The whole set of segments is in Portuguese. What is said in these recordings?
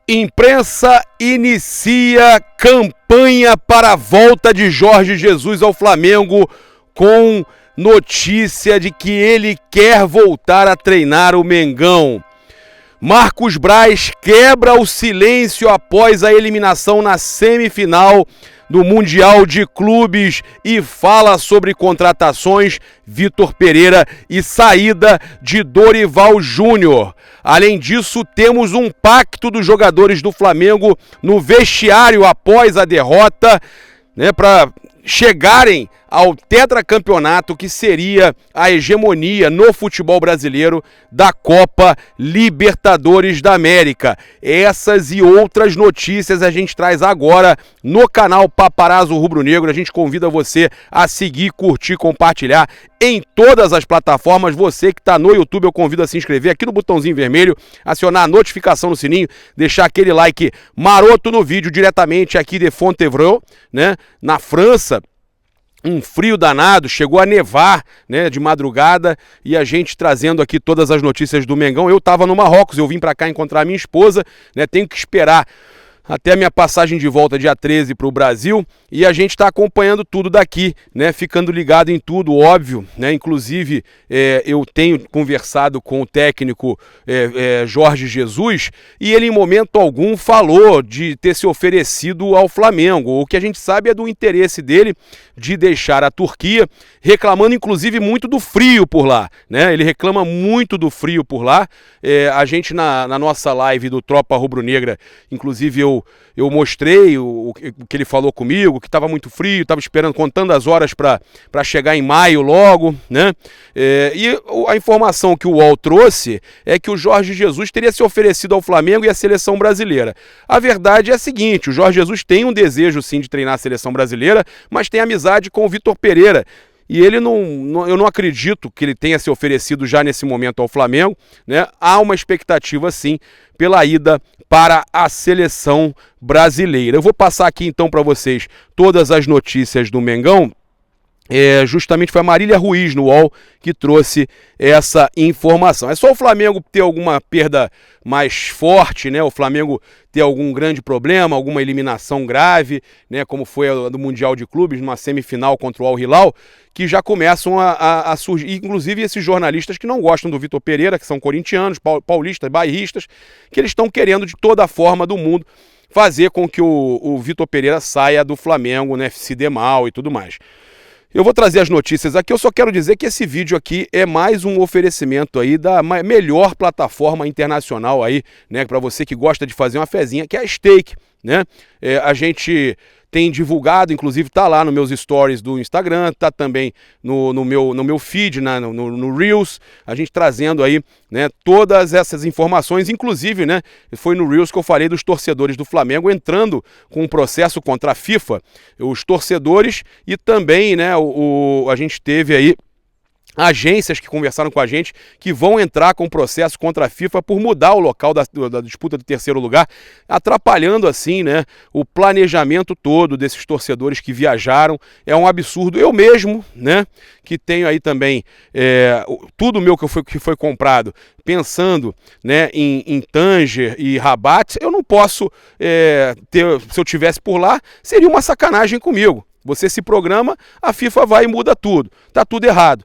Imprensa inicia campanha para a volta de Jorge Jesus ao Flamengo com notícia de que ele quer voltar a treinar o Mengão. Marcos Braz quebra o silêncio após a eliminação na semifinal do Mundial de Clubes e fala sobre contratações, Vitor Pereira e saída de Dorival Júnior. Além disso, temos um pacto dos jogadores do Flamengo no vestiário após a derrota, para chegarem ao tetracampeonato, que seria a hegemonia no futebol brasileiro da Copa Libertadores da América. Essas e outras notícias a gente traz agora no canal Paparazzo Rubro Negro. A gente convida você a seguir, curtir, compartilhar em todas as plataformas. Você que está no YouTube, eu convido a se inscrever aqui no botãozinho vermelho, acionar a notificação no sininho, deixar aquele like maroto no vídeo diretamente aqui de Fontevraud, na França. Um frio danado, chegou a nevar, de madrugada, e a gente trazendo aqui todas as notícias do Mengão. Eu estava no Marrocos, eu vim para cá encontrar a minha esposa, tenho que esperar até a minha passagem de volta dia 13 para o Brasil, e a gente está acompanhando tudo daqui, ficando ligado em tudo, óbvio, Inclusive, eu tenho conversado com o técnico Jorge Jesus, e ele em momento algum falou de ter se oferecido ao Flamengo. O que a gente sabe é do interesse dele de deixar a Turquia, reclamando inclusive muito do frio por lá, Ele reclama muito do frio por lá. A gente na nossa live do Tropa Rubro Negra, inclusive eu mostrei o que ele falou comigo, que estava muito frio, estava esperando, contando as horas para chegar em maio logo, E a informação que o UOL trouxe é que o Jorge Jesus teria se oferecido ao Flamengo e à seleção brasileira. A verdade é a seguinte: o Jorge Jesus tem um desejo sim de treinar a seleção brasileira, mas tem amizade com o Vitor Pereira. E ele eu não acredito que ele tenha se oferecido já nesse momento ao Flamengo, Há uma expectativa sim pela ida para a seleção brasileira. Eu vou passar aqui então para vocês todas as notícias do Mengão. Justamente foi a Marília Ruiz no UOL que trouxe essa informação. É só o Flamengo ter alguma perda mais forte, O Flamengo ter algum grande problema, alguma eliminação grave, como foi a do Mundial de Clubes, numa semifinal contra o Al Hilal, que já começam a surgir, inclusive esses jornalistas que não gostam do Vitor Pereira, que são corintianos, paulistas, bairristas, que eles estão querendo de toda a forma do mundo fazer com que o Vitor Pereira saia do Flamengo, se dê mal e tudo mais. Eu vou trazer as notícias aqui, eu só quero dizer que esse vídeo aqui é mais um oferecimento aí da melhor plataforma internacional aí, para você que gosta de fazer uma fezinha, que é a Stake, A gente tem divulgado, inclusive tá lá nos meus stories do Instagram, tá também no meu feed, no Reels, a gente trazendo aí, todas essas informações, inclusive, foi no Reels que eu falei dos torcedores do Flamengo entrando com um processo contra a FIFA, os torcedores, e também, a gente teve aí agências que conversaram com a gente que vão entrar com processo contra a FIFA por mudar o local da disputa do terceiro lugar, atrapalhando assim, o planejamento todo desses torcedores que viajaram. É um absurdo. Eu mesmo, que tenho aí também tudo meu que foi comprado, pensando, em Tanger e Rabat, eu não posso se eu tivesse por lá, seria uma sacanagem comigo. Você se programa, a FIFA vai e muda tudo. Tá tudo errado,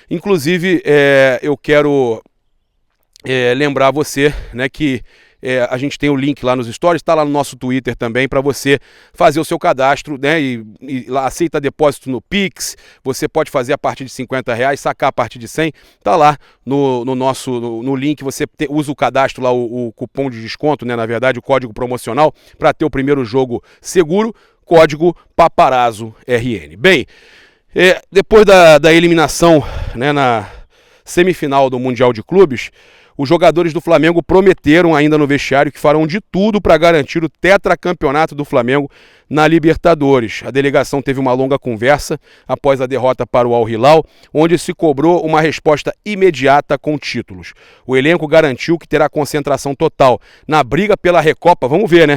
Inclusive, eu quero lembrar você, que a gente tem o link lá nos stories, está lá no nosso Twitter também, para você fazer o seu cadastro, e lá aceita depósito no Pix. Você pode fazer a partir de R$50, sacar a partir de 100, tá lá no link. Você usa o cadastro lá, o cupom de desconto, na verdade, o código promocional, para ter o primeiro jogo seguro. Código Paparazzo RN. Bem, depois da eliminação, na semifinal do Mundial de Clubes, os jogadores do Flamengo prometeram ainda no vestiário que farão de tudo para garantir o tetracampeonato do Flamengo na Libertadores. A delegação teve uma longa conversa após a derrota para o Al Hilal, onde se cobrou uma resposta imediata com títulos. O elenco garantiu que terá concentração total na briga pela Recopa. Vamos ver,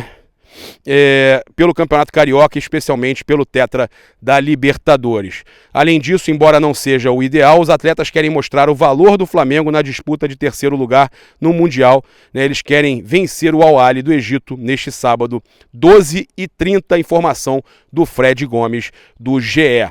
pelo Campeonato Carioca, especialmente pelo Tetra da Libertadores. Além disso, embora não seja o ideal, os atletas querem mostrar o valor do Flamengo na disputa de terceiro lugar no Mundial, né? Eles querem vencer o Al Ahly do Egito neste sábado, 12h30, informação do Fred Gomes, do GE.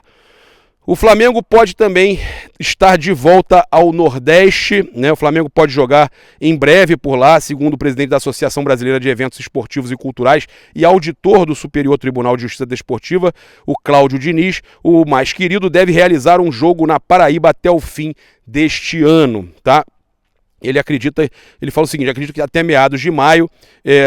O Flamengo pode também estar de volta ao Nordeste, né? O Flamengo pode jogar em breve por lá, segundo o presidente da Associação Brasileira de Eventos Esportivos e Culturais e auditor do Superior Tribunal de Justiça Desportiva, o Cláudio Diniz. O mais querido deve realizar um jogo na Paraíba até o fim deste ano, tá? Ele fala o seguinte: acredito que até meados de maio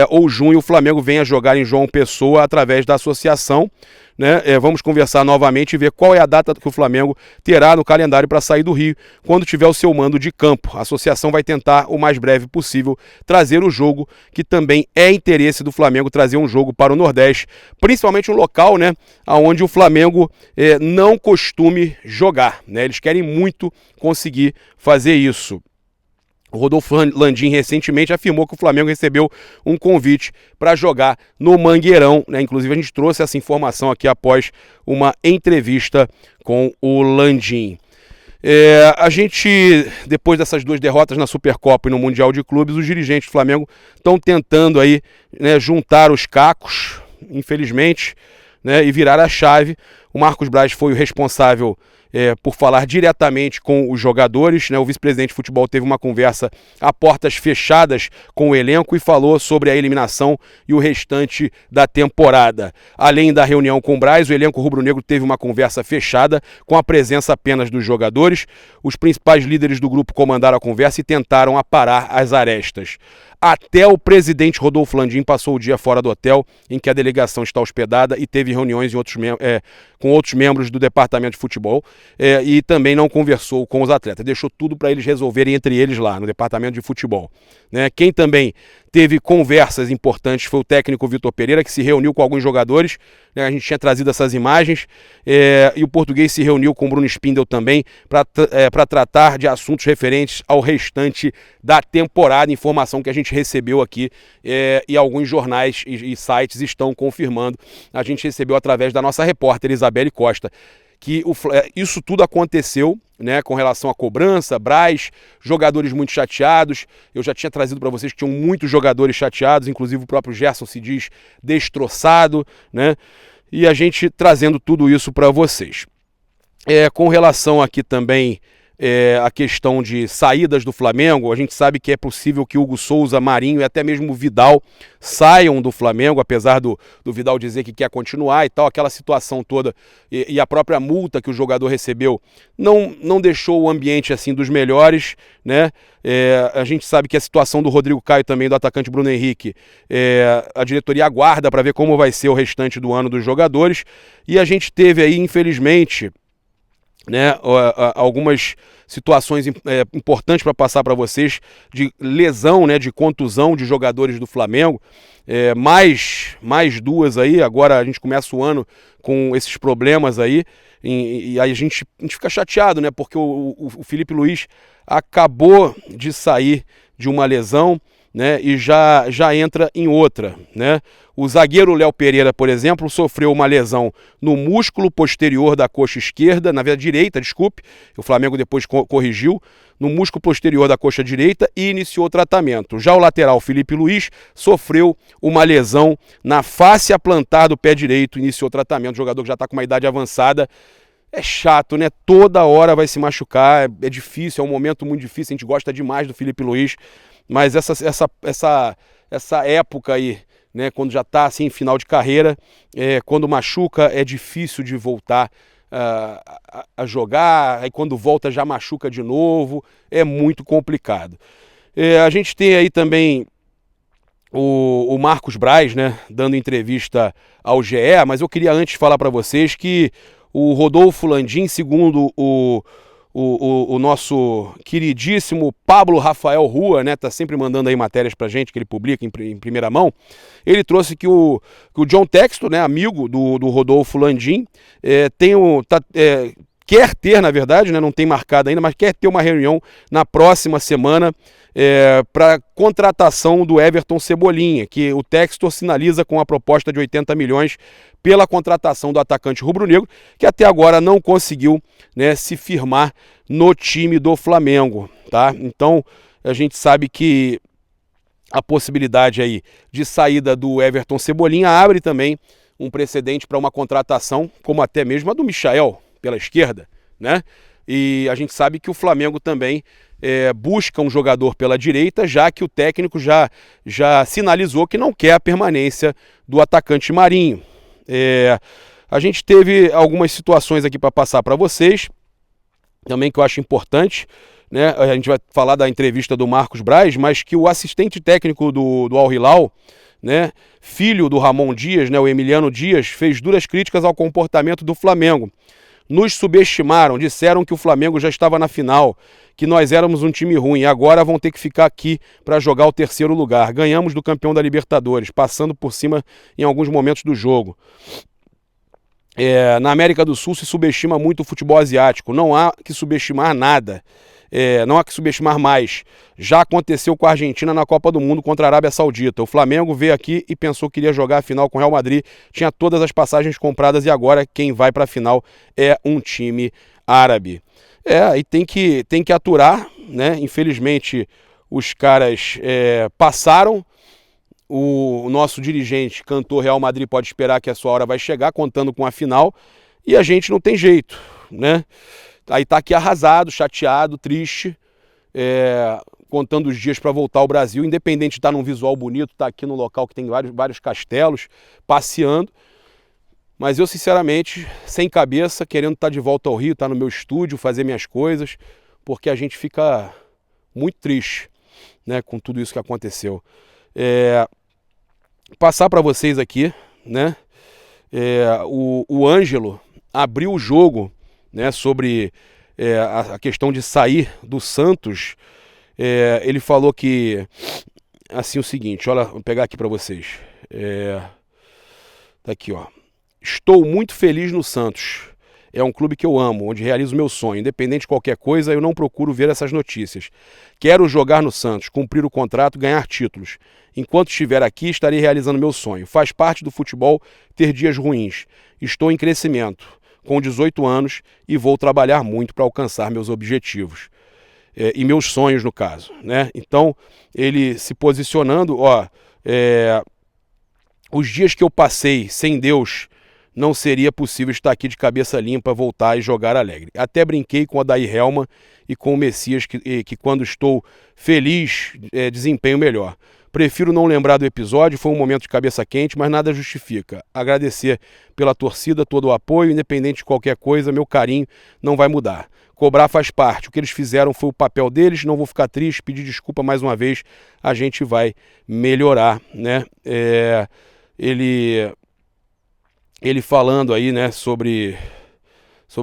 ou junho o Flamengo venha jogar em João Pessoa através da associação, né? Vamos conversar novamente e ver qual é a data que o Flamengo terá no calendário para sair do Rio, quando tiver o seu mando de campo. A associação vai tentar, o mais breve possível, trazer o jogo, que também é interesse do Flamengo trazer um jogo para o Nordeste, principalmente um local, né, onde o Flamengo não costume jogar, né? Eles querem muito conseguir fazer isso. O Rodolfo Landim recentemente afirmou que o Flamengo recebeu um convite para jogar no Mangueirão, né? Inclusive a gente trouxe essa informação aqui após uma entrevista com o Landim. A gente, depois dessas duas derrotas na Supercopa e no Mundial de Clubes, os dirigentes do Flamengo estão tentando aí, né, juntar os cacos, infelizmente, né, e virar a chave. O Marcos Braz foi o responsável por falar diretamente com os jogadores, né? O vice-presidente de futebol teve uma conversa a portas fechadas com o elenco e falou sobre a eliminação e o restante da temporada. Além da reunião com o Braz, o elenco rubro-negro teve uma conversa fechada com a presença apenas dos jogadores. Os principais líderes do grupo comandaram a conversa e tentaram aparar as arestas. Até o presidente Rodolfo Landim passou o dia fora do hotel em que a delegação está hospedada e teve reuniões com outros membros do departamento de futebol e também não conversou com os atletas. Deixou tudo para eles resolverem entre eles lá no departamento de futebol, né? Quem também teve conversas importantes foi o técnico Vitor Pereira, que se reuniu com alguns jogadores, né? A gente tinha trazido essas imagens, e o português se reuniu com o Bruno Spindel também para tratar de assuntos referentes ao restante da temporada. Informação que a gente recebeu aqui e alguns jornais e sites estão confirmando. A gente recebeu através da nossa repórter Isabelle Costa que isso tudo aconteceu, né, com relação à cobrança, Braz, jogadores muito chateados. Eu já tinha trazido para vocês que tinham muitos jogadores chateados, inclusive o próprio Gerson se diz destroçado, né? E a gente trazendo tudo isso para vocês. Com relação aqui também a questão de saídas do Flamengo, a gente sabe que é possível que Hugo Souza, Marinho e até mesmo o Vidal saiam do Flamengo, apesar do Vidal dizer que quer continuar e tal. Aquela situação toda e a própria multa que o jogador recebeu não deixou o ambiente assim dos melhores, né? A gente sabe que a situação do Rodrigo Caio também, do atacante Bruno Henrique, a diretoria aguarda para ver como vai ser o restante do ano dos jogadores. E a gente teve aí, infelizmente, né, algumas situações importantes para passar para vocês de lesão, né, de contusão de jogadores do Flamengo, mais duas aí. Agora a gente começa o ano com esses problemas aí e aí a gente fica chateado, né, porque o Felipe Luiz acabou de sair de uma lesão, né, e já entra em outra, né? O zagueiro Léo Pereira, por exemplo, sofreu uma lesão no músculo posterior da coxa esquerda, na verdade direita, desculpe, o Flamengo depois corrigiu, no músculo posterior da coxa direita e iniciou o tratamento. Já o lateral Felipe Luiz sofreu uma lesão na fáscia plantar do pé direito, iniciou o tratamento. O jogador que já está com uma idade avançada. É chato, né? Toda hora vai se machucar, é difícil, é um momento muito difícil. A gente gosta demais do Felipe Luiz, mas essa época aí, né, quando já está assim em final de carreira, quando machuca é difícil de voltar a jogar, aí quando volta já machuca de novo, é muito complicado. A gente tem aí também o Marcos Braz, né, dando entrevista ao GE, mas eu queria antes falar para vocês que o Rodolfo Landim, segundo o nosso queridíssimo Pablo Rafael Rua, né, tá sempre mandando aí matérias pra gente que ele publica em primeira mão. Ele trouxe que o John Textor, né, amigo do Rodolfo Landim, quer ter, na verdade, né, não tem marcado ainda, mas quer ter uma reunião na próxima semana para contratação do Everton Cebolinha, que o Textor sinaliza com a proposta de 80 milhões pela contratação do atacante rubro-negro, que até agora não conseguiu, né, se firmar no time do Flamengo, tá? Então, a gente sabe que a possibilidade aí de saída do Everton Cebolinha abre também um precedente para uma contratação, como até mesmo a do Michael, pela esquerda, né? E a gente sabe que o Flamengo também busca um jogador pela direita, já que o técnico já sinalizou que não quer a permanência do atacante Marinho. A gente teve algumas situações aqui para passar para vocês, também que eu acho importante, né? A gente vai falar da entrevista do Marcos Braz, mas que o assistente técnico do Al Hilal, né, filho do Ramon Dias, né, o Emiliano Dias, fez duras críticas ao comportamento do Flamengo. Nos subestimaram, disseram que o Flamengo já estava na final, que nós éramos um time ruim, agora vão ter que ficar aqui para jogar o terceiro lugar. Ganhamos do campeão da Libertadores, passando por cima em alguns momentos do jogo. Na América do Sul se subestima muito o futebol asiático, não há que subestimar nada. Não há que subestimar mais. Já aconteceu com a Argentina na Copa do Mundo contra a Arábia Saudita. O Flamengo veio aqui e pensou que iria jogar a final com o Real Madrid, tinha todas as passagens compradas e agora quem vai para a final é um time árabe. Aí tem que aturar, né? Infelizmente os caras passaram. O nosso dirigente, cantor Real Madrid, pode esperar que a sua hora vai chegar, contando com a final, e a gente não tem jeito, né? Aí tá aqui arrasado, chateado, triste, contando os dias para voltar ao Brasil, independente de estar num visual bonito, tá aqui num local que tem vários castelos, passeando. Mas eu, sinceramente, sem cabeça, querendo estar de volta ao Rio, estar no meu estúdio, fazer minhas coisas, porque a gente fica muito triste, né, com tudo isso que aconteceu. Passar para vocês aqui, né, o Ângelo abriu o jogo, né, sobre a questão de sair do Santos. Ele falou que, assim, o seguinte, olha, vou pegar aqui para vocês. Tá aqui, ó. Estou muito feliz no Santos. É um clube que eu amo, onde realizo meu sonho. Independente de qualquer coisa, eu não procuro ver essas notícias. Quero jogar no Santos, cumprir o contrato, ganhar títulos. Enquanto estiver aqui, estarei realizando meu sonho. Faz parte do futebol ter dias ruins. Estou em crescimento, com 18 anos, e vou trabalhar muito para alcançar meus objetivos. E meus sonhos, no caso, né? Então, ele se posicionando, os dias que eu passei sem Deus, não seria possível estar aqui de cabeça limpa, voltar e jogar alegre. Até brinquei com o Adair Helman e com o Messias, que quando estou feliz, desempenho melhor. Prefiro não lembrar do episódio, foi um momento de cabeça quente, mas nada justifica. Agradecer pela torcida, todo o apoio, independente de qualquer coisa, meu carinho não vai mudar. Cobrar faz parte, o que eles fizeram foi o papel deles, não vou ficar triste, pedir desculpa mais uma vez, a gente vai melhorar, né? Ele falando aí, né, sobre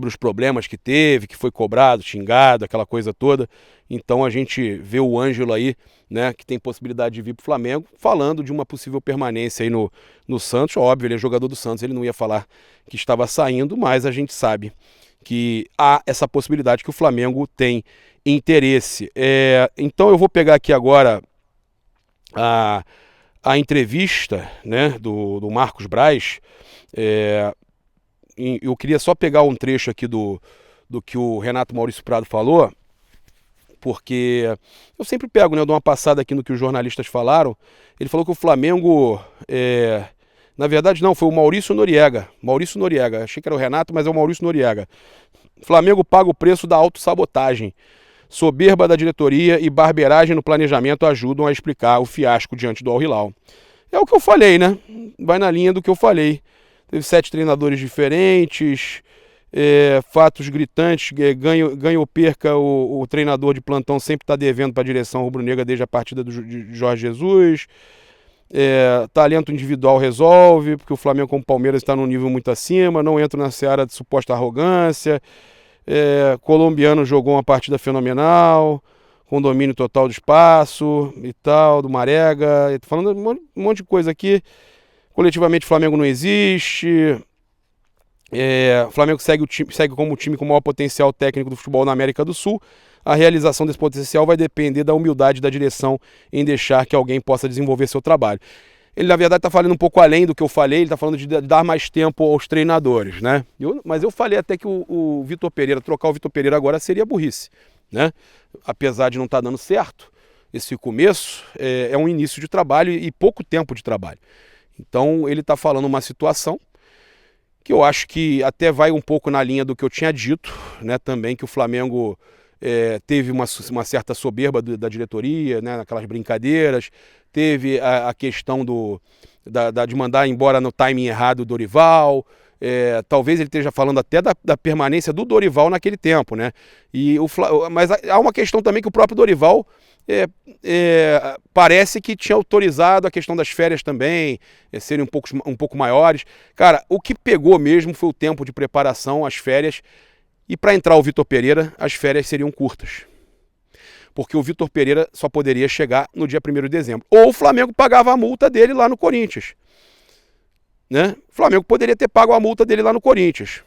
os problemas que teve, que foi cobrado, xingado, aquela coisa toda. Então a gente vê o Ângelo aí, né, que tem possibilidade de vir para o Flamengo, falando de uma possível permanência aí no Santos. Óbvio, ele é jogador do Santos, ele não ia falar que estava saindo, mas a gente sabe que há essa possibilidade, que o Flamengo tem interesse. Então eu vou pegar aqui agora a entrevista, né, do Marcos Braz. Eu queria só pegar um trecho aqui do que o Renato Maurício Prado falou, porque eu sempre pego, né, eu dou uma passada aqui no que os jornalistas falaram. Ele falou que o Flamengo, na verdade não, foi o Maurício Noriega, achei que era o Renato, mas é o Maurício Noriega. O Flamengo paga o preço da autossabotagem. Soberba da diretoria e barbeiragem no planejamento ajudam a explicar o fiasco diante do Al Hilal. É o que eu falei, né? Vai na linha do que eu falei. Teve 7 treinadores diferentes, fatos gritantes, ganha ou perca, o treinador de plantão sempre está devendo para a direção rubro-negra desde a partida de Jorge Jesus. Talento individual resolve, porque o Flamengo com o Palmeiras está num nível muito acima, não entra na seara de suposta arrogância. Colombiano jogou uma partida fenomenal, com domínio total do espaço e tal, do Marega. Tô falando um monte de coisa aqui. Coletivamente o Flamengo não existe. O Flamengo segue como o time com o maior potencial técnico do futebol na América do Sul. A realização desse potencial vai depender da humildade da direção em deixar que alguém possa desenvolver seu trabalho. Ele, na verdade, está falando um pouco além do que eu falei, ele está falando de dar mais tempo aos treinadores, né? Mas eu falei até que o Vitor Pereira, trocar o Vitor Pereira agora seria burrice, né? Apesar de não estar dando certo, esse começo é um início de trabalho e pouco tempo de trabalho. Então ele está falando uma situação que eu acho que até vai um pouco na linha do que eu tinha dito, né? Também que o Flamengo teve uma certa soberba da diretoria, né? Naquelas brincadeiras, teve a questão de mandar embora no timing errado o Dorival. Talvez ele esteja falando até da permanência do Dorival naquele tempo, né? Mas há uma questão também que o próprio Dorival parece que tinha autorizado a questão das férias também, serem um pouco maiores. Cara, o que pegou mesmo foi o tempo de preparação, as férias. E para entrar o Vitor Pereira, as férias seriam curtas. Porque o Vitor Pereira só poderia chegar no dia 1º de dezembro. Ou o Flamengo pagava a multa dele lá no Corinthians, né? O Flamengo poderia ter pago a multa dele lá no Corinthians.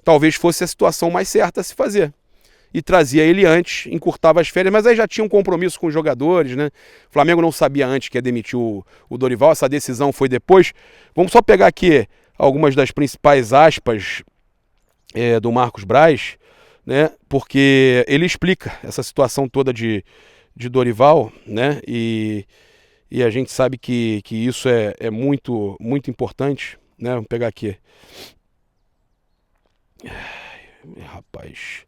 Talvez fosse a situação mais certa a se fazer. E trazia ele antes, encurtava as férias, mas aí já tinha um compromisso com os jogadores, né? O Flamengo não sabia antes que ia demitir o Dorival, essa decisão foi depois. Vamos só pegar aqui algumas das principais aspas do Marcos Braz, né? Porque ele explica essa situação toda de Dorival, né? E a gente sabe que isso é muito, muito importante, né? Vamos pegar aqui. Rapaz,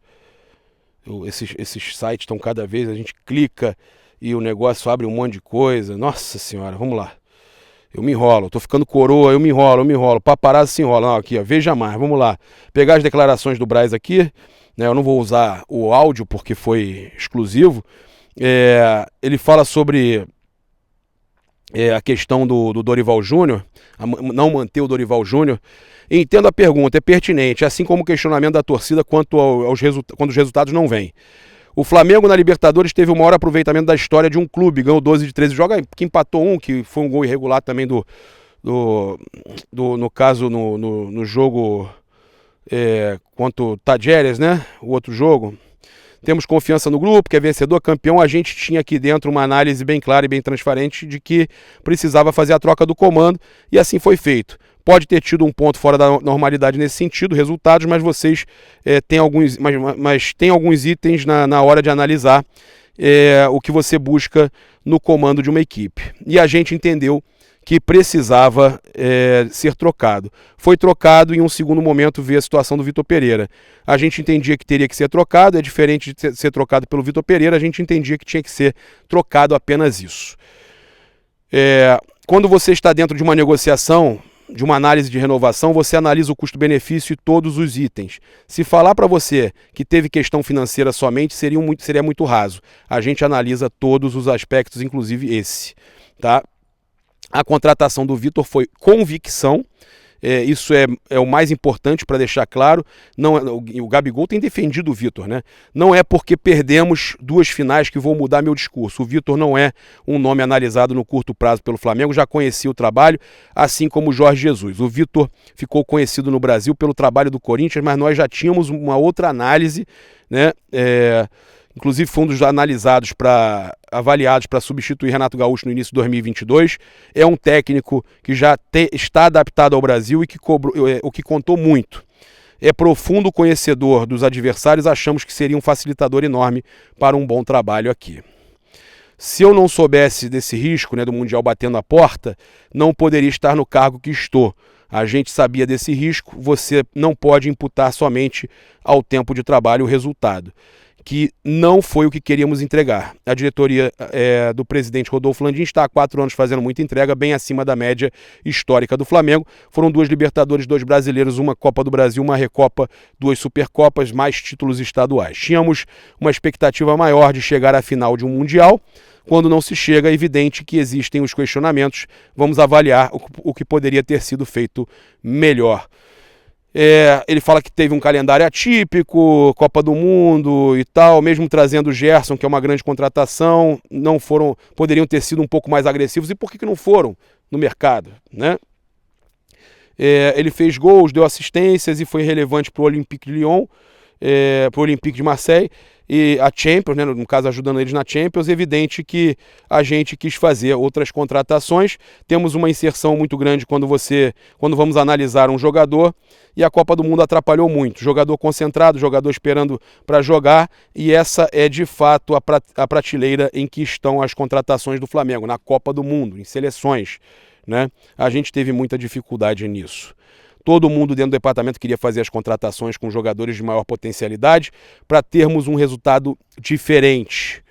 esses sites estão cada vez, a gente clica e o negócio abre um monte de coisa. Nossa senhora, vamos lá. Eu me enrolo, tô ficando coroa, eu me enrolo. Paparazzo se enrola. Não, aqui, ó, veja mais, vamos lá. Pegar as declarações do Braz aqui, né? Eu não vou usar o áudio porque foi exclusivo. Ele fala sobre a questão do Dorival Júnior, não manter o Dorival Júnior. Entendo a pergunta, é pertinente, assim como o questionamento da torcida quando os resultados não vêm. O Flamengo na Libertadores teve o maior aproveitamento da história de um clube, ganhou 12 de 13 jogos, que empatou um, que foi um gol irregular também no caso, no jogo contra o Tajeres, né? O outro jogo. Temos confiança no grupo, que é vencedor, campeão. A gente tinha aqui dentro uma análise bem clara e bem transparente de que precisava fazer a troca do comando, e assim foi feito. Pode ter tido um ponto fora da normalidade nesse sentido, resultados, mas vocês têm alguns itens na hora de analisar o que você busca no comando de uma equipe. E a gente entendeu que precisava ser trocado. Foi trocado e em um segundo momento veio a situação do Vitor Pereira. A gente entendia que teria que ser trocado, é diferente de ser trocado pelo Vitor Pereira, a gente entendia que tinha que ser trocado apenas isso. Quando você está dentro de uma negociação, de uma análise de renovação, você analisa o custo-benefício e todos os itens. Se falar para você que teve questão financeira somente, seria muito raso. A gente analisa todos os aspectos, inclusive esse, tá? A contratação do Vitor foi convicção, isso é o mais importante para deixar claro. O Gabigol tem defendido o Vitor, né? Não é porque perdemos 2 finais que vou mudar meu discurso. O Vitor não é um nome analisado no curto prazo pelo Flamengo, já conhecia o trabalho, assim como o Jorge Jesus. O Vitor ficou conhecido no Brasil pelo trabalho do Corinthians, mas nós já tínhamos uma outra análise, né? Inclusive foi um dos avaliados para substituir Renato Gaúcho no início de 2022. É um técnico que já está adaptado ao Brasil e que o que contou muito. É profundo conhecedor dos adversários, achamos que seria um facilitador enorme para um bom trabalho aqui. Se eu não soubesse desse risco, né, do Mundial batendo a porta, não poderia estar no cargo que estou. A gente sabia desse risco, você não pode imputar somente ao tempo de trabalho o resultado, que não foi o que queríamos entregar. A diretoria do presidente Rodolfo Landim está há 4 anos fazendo muita entrega, bem acima da média histórica do Flamengo. Foram 2 Libertadores, 2 brasileiros, uma Copa do Brasil, uma Recopa, 2 Supercopas, mais títulos estaduais. Tínhamos uma expectativa maior de chegar à final de um Mundial. Quando não se chega, é evidente que existem os questionamentos. Vamos avaliar o que poderia ter sido feito melhor. Ele fala que teve um calendário atípico, Copa do Mundo e tal, mesmo trazendo o Gerson, que é uma grande contratação, poderiam ter sido um pouco mais agressivos. E por que não foram no mercado, né? Ele fez gols, deu assistências e foi relevante para o Olympique de Lyon, para o Olympique de Marseille e a Champions, né, no caso ajudando eles na Champions. Evidente que a gente quis fazer outras contratações. Temos uma inserção muito grande quando vamos analisar um jogador, e a Copa do Mundo atrapalhou muito. Jogador concentrado, jogador esperando para jogar, e essa é de fato a prateleira em que estão as contratações do Flamengo, na Copa do Mundo, em seleções, né? A gente teve muita dificuldade nisso. Todo mundo dentro do departamento queria fazer as contratações com jogadores de maior potencialidade para termos um resultado diferente.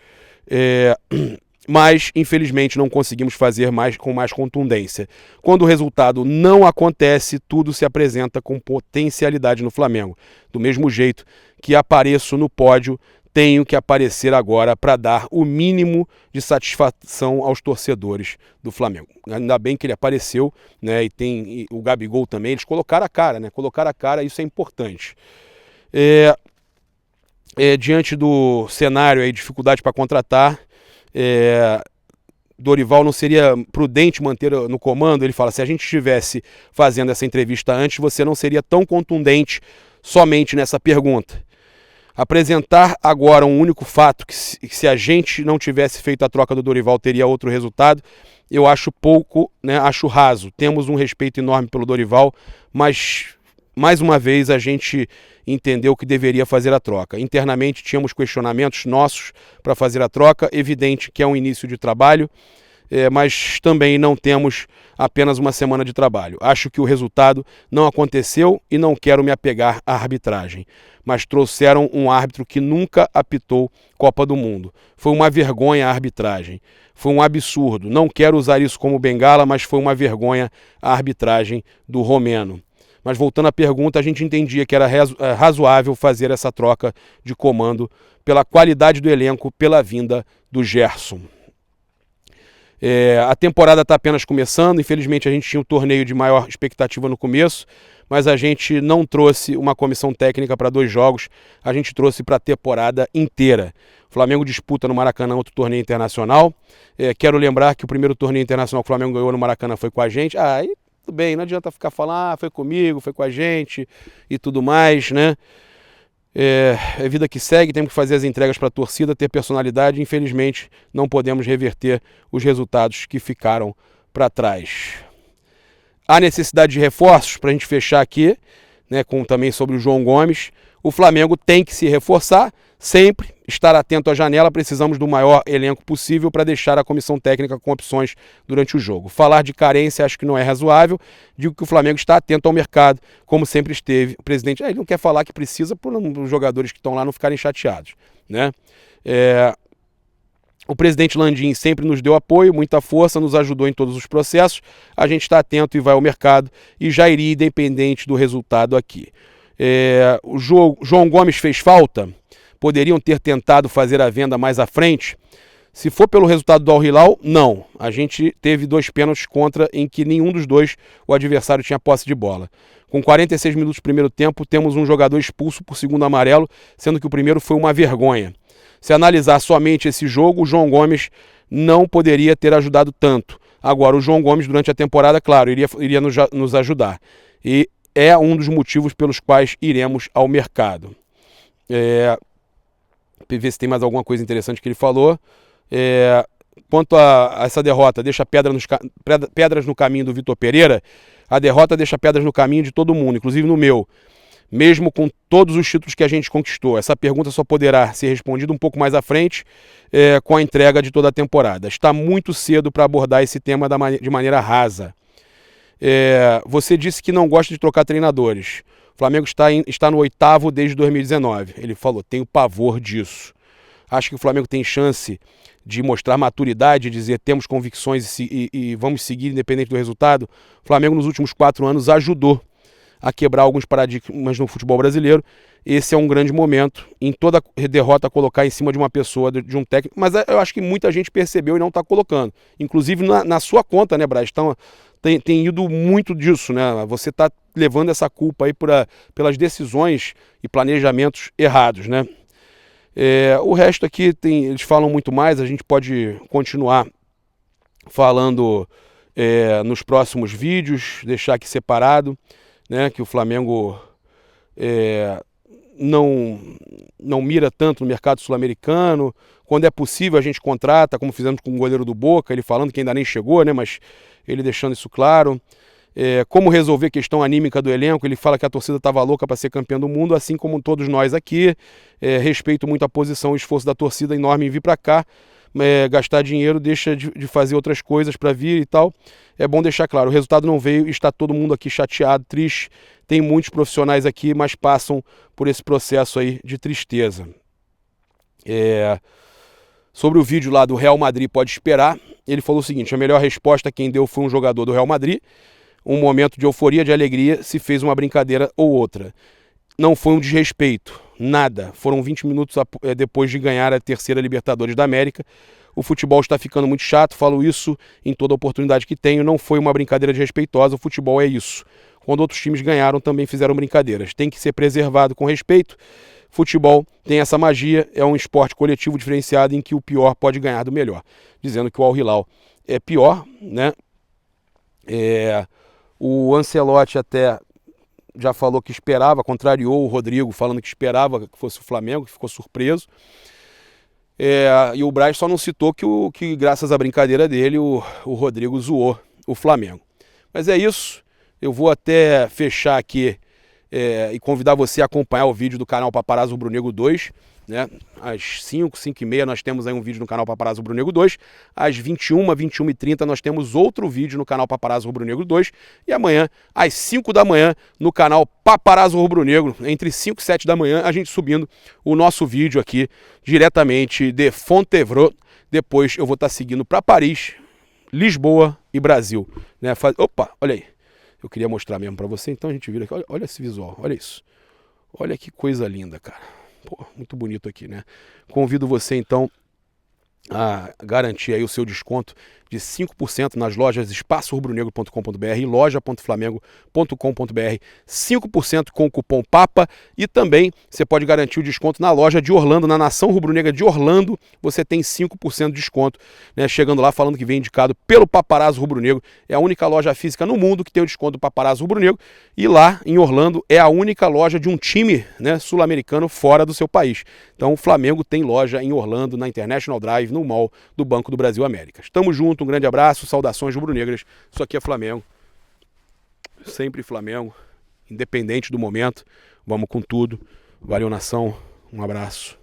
Mas, infelizmente, não conseguimos fazer com mais contundência. Quando o resultado não acontece, tudo se apresenta com potencialidade no Flamengo. Do mesmo jeito que apareço no pódio, tenho que aparecer agora para dar o mínimo de satisfação aos torcedores do Flamengo. Ainda bem que ele apareceu, né? E o Gabigol também, eles colocaram a cara, né? Colocaram a cara, isso é importante. Diante do cenário aí, dificuldade para contratar, Dorival não seria prudente manter no comando? Ele fala, se a gente estivesse fazendo essa entrevista antes, você não seria tão contundente somente nessa pergunta. Apresentar agora um único fato, que se a gente não tivesse feito a troca do Dorival teria outro resultado, eu acho pouco, né? Acho raso. Temos um respeito enorme pelo Dorival, mas mais uma vez a gente entendeu que deveria fazer a troca. Internamente tínhamos questionamentos nossos para fazer a troca, evidente que é um início de trabalho, mas também não temos apenas uma semana de trabalho. Acho que o resultado não aconteceu e não quero me apegar à arbitragem. Mas trouxeram um árbitro que nunca apitou Copa do Mundo. Foi uma vergonha a arbitragem. Foi um absurdo. Não quero usar isso como bengala, mas foi uma vergonha a arbitragem do romeno. Mas voltando à pergunta, a gente entendia que era razoável fazer essa troca de comando pela qualidade do elenco, pela vinda do Gerson. A temporada está apenas começando, infelizmente a gente tinha um torneio de maior expectativa no começo, mas a gente não trouxe uma comissão técnica para 2 jogos, a gente trouxe para a temporada inteira. O Flamengo disputa no Maracanã outro torneio internacional. Quero lembrar que o primeiro torneio internacional que o Flamengo ganhou no Maracanã foi com a gente. Aí tudo bem, não adianta ficar falando, foi comigo, foi com a gente e tudo mais, né? É vida que segue, temos que fazer as entregas para a torcida, ter personalidade. Infelizmente, não podemos reverter os resultados que ficaram para trás. Há necessidade de reforços, para a gente fechar aqui, né, também sobre o João Gomes. O Flamengo tem que se reforçar, sempre estar atento à janela. Precisamos do maior elenco possível para deixar a comissão técnica com opções durante o jogo. Falar de carência acho que não é razoável. Digo que o Flamengo está atento ao mercado, como sempre esteve. O presidente ele não quer falar que precisa para os jogadores que estão lá não ficarem chateados, né? O presidente Landim sempre nos deu apoio, muita força, nos ajudou em todos os processos. A gente está atento e vai ao mercado e já iria independente do resultado aqui. O João Gomes fez falta? Poderiam ter tentado fazer a venda mais à frente? Se for pelo resultado do Al Hilal, não. A gente teve 2 pênaltis contra em que nenhum dos dois o adversário tinha posse de bola. Com 46 minutos do primeiro tempo, temos um jogador expulso por segundo amarelo, sendo que o primeiro foi uma vergonha. Se analisar somente esse jogo, o João Gomes não poderia ter ajudado tanto. Agora, o João Gomes, durante a temporada, claro, iria nos ajudar. E é um dos motivos pelos quais iremos ao mercado. Ver se tem mais alguma coisa interessante que ele falou. Quanto a essa derrota, deixa pedras no caminho do Vitor Pereira. A derrota deixa pedras no caminho de todo mundo, inclusive no meu. Mesmo com todos os títulos que a gente conquistou. Essa pergunta só poderá ser respondida um pouco mais à frente, com a entrega de toda a temporada. Está muito cedo para abordar esse tema de maneira rasa. Você disse que não gosta de trocar treinadores. O Flamengo está no 8º desde 2019. Ele falou, tenho pavor disso. Acho que o Flamengo tem chance de mostrar maturidade, dizer temos convicções e vamos seguir independente do resultado. O Flamengo nos últimos 4 anos ajudou a quebrar alguns paradigmas no futebol brasileiro. Esse é um grande momento, em toda derrota colocar em cima de uma pessoa, de um técnico, mas eu acho que muita gente percebeu e não está colocando, inclusive na sua conta, né, Braz? Então, tem ido muito disso, né? Você está levando essa culpa aí pelas decisões e planejamentos errados, né? O resto aqui eles falam muito mais, a gente pode continuar falando nos próximos vídeos, deixar aqui separado, né, que o Flamengo não mira tanto no mercado sul-americano. Quando é possível a gente contrata, como fizemos com o goleiro do Boca, ele falando que ainda nem chegou, né, mas ele deixando isso claro. Como resolver a questão anímica do elenco, ele fala que a torcida estava louca para ser campeão do mundo, assim como todos nós aqui. Respeito muito a posição e o esforço da torcida enorme em vir para cá. Gastar dinheiro, deixa de fazer outras coisas para vir e tal. É bom deixar claro, o resultado não veio, está todo mundo aqui chateado, triste. Tem muitos profissionais aqui, mas passam por esse processo aí de tristeza. Sobre o vídeo lá do Real Madrid pode esperar, ele falou o seguinte: a melhor resposta quem deu foi um jogador do Real Madrid. Um momento de euforia, de alegria, se fez uma brincadeira ou outra. Não foi um desrespeito, nada. Foram 20 minutos depois de ganhar a terceira Libertadores da América. O futebol está ficando muito chato, falo isso em toda oportunidade que tenho. Não foi uma brincadeira desrespeitosa, o futebol é isso. Quando outros times ganharam, também fizeram brincadeiras. Tem que ser preservado com respeito. Futebol tem essa magia, é um esporte coletivo diferenciado em que o pior pode ganhar do melhor. Dizendo que o Al Hilal é pior, né? O Ancelotti até já falou que esperava, contrariou o Rodrigo, falando que esperava que fosse o Flamengo, que ficou surpreso. E o Braz só não citou que graças à brincadeira dele, o Rodrigo zoou o Flamengo. Mas é isso, eu vou até fechar aqui e convidar você a acompanhar o vídeo do canal Paparazzo Rubro Negro 2, né? Às 5h30 nós temos aí um vídeo no canal Paparazzo Rubro Negro 2. Às 21h30 nós temos outro vídeo no canal Paparazzo Rubro Negro 2. E amanhã, às 5 da manhã, no canal Paparazzo Rubro Negro, entre 5 e 7 da manhã, a gente subindo o nosso vídeo aqui, diretamente de Fontevraud. Depois eu vou estar seguindo para Paris, Lisboa e Brasil, né? Opa, olha aí. Eu queria mostrar mesmo para você, então a gente vira aqui. Olha esse visual, olha isso. Olha que coisa linda, cara. Pô, muito bonito aqui, né? Convido você, então, a garantir aí o seu desconto de 5% nas lojas espaçorubronegro.com.br e loja.flamengo.com.br, 5% com o cupom PAPA, e também você pode garantir o desconto na loja de Orlando, na Nação Rubro-Negra de Orlando, você tem 5% de desconto, né? Chegando lá falando que vem indicado pelo Paparazzo Rubro-Negro, é a única loja física no mundo que tem o desconto do Paparazzo Rubro-Negro, e lá em Orlando é a única loja de um time, né, sul-americano fora do seu país. Então o Flamengo tem loja em Orlando, na International Drive, no mall do Banco do Brasil Américas. Tamo junto, um grande abraço, saudações rubro-negras. Isso aqui é Flamengo, sempre Flamengo, independente do momento. Vamos com tudo. Valeu, nação, um abraço.